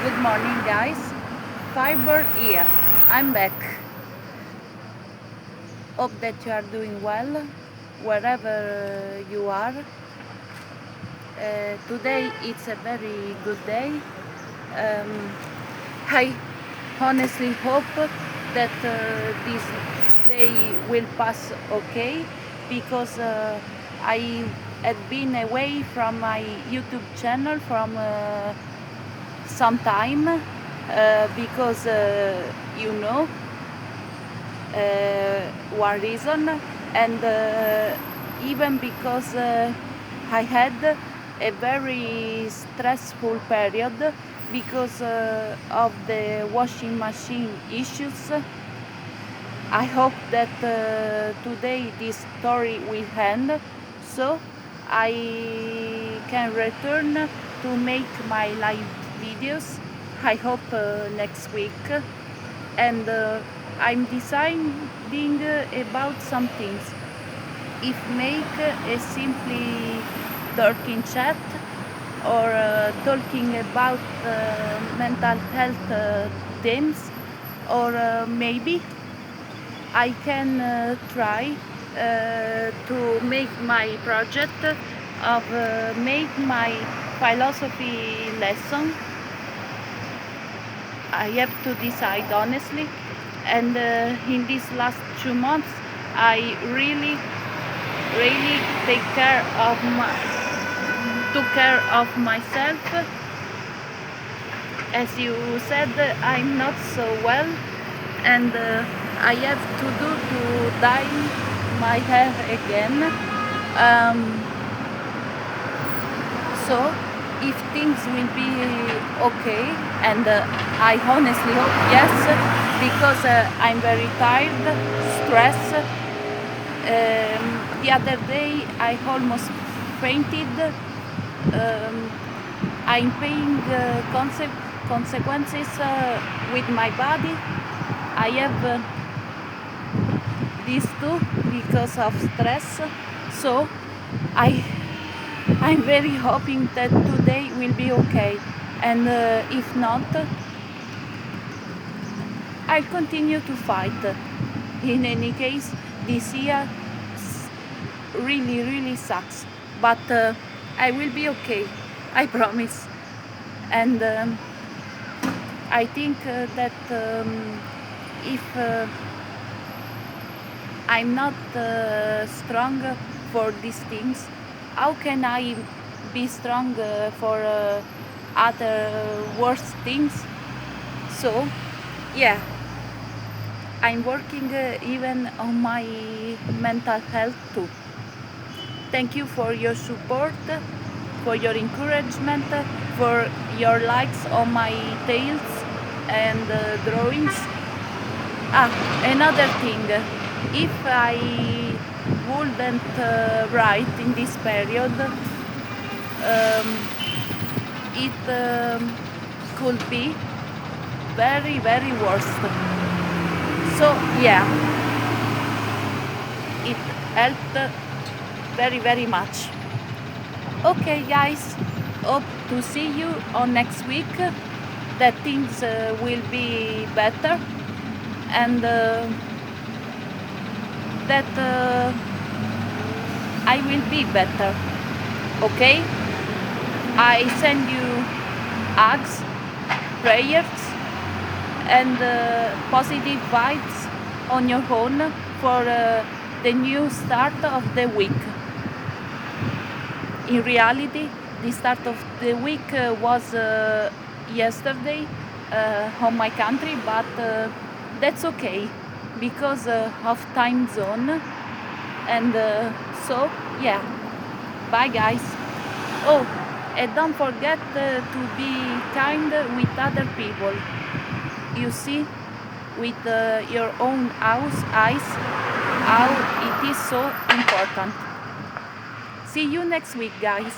Good morning, guys. Fiber here. I'm back. Hope that you are doing well wherever you are. Today it's a very good day. Um, I honestly hope that this day will pass okay because I had been away from my YouTube channel from some time because you know one reason, and even because I had a very stressful period because of the washing machine issues. I hope that today this story will end, so I can return to make my live videos. I hope next week, and I'm deciding about some things. If make a simply talking chat or talking about mental health themes, or maybe I can try to make my project of make my philosophy lesson. I have to decide honestly, and in these last 2 months I really took care of myself. As you said, I'm not so well, and I have to dye my hair again. Um, so if things will be okay, and I honestly hope yes, because I'm very tired, stressed. The other day I almost fainted. I'm paying consequences with my body. I have these two because of stress, so I I'm very hoping that today will be okay, and if not, I'll continue to fight. In any case, this year really sucks, but I will be okay. I promise. And I think that if I'm not strong for these things, how can I be strong for other worse things? So, yeah, I'm working even on my mental health too. Thank you for your support, for your encouragement, for your likes on my tales and drawings. Another thing, if I wouldn't write in this period, it could be very worse. So yeah, it helped very much. Okay, guys, hope to see you on next week. That things will be better, and that I will be better. Okay? I send you hugs, prayers, and positive vibes on your own for the new start of the week. In reality, the start of the week was yesterday on my country, but that's okay because of time zone. And so, yeah, bye guys. Oh, and don't forget to be kind with other people. You see, with your own eyes, how it is so important. See you next week, guys.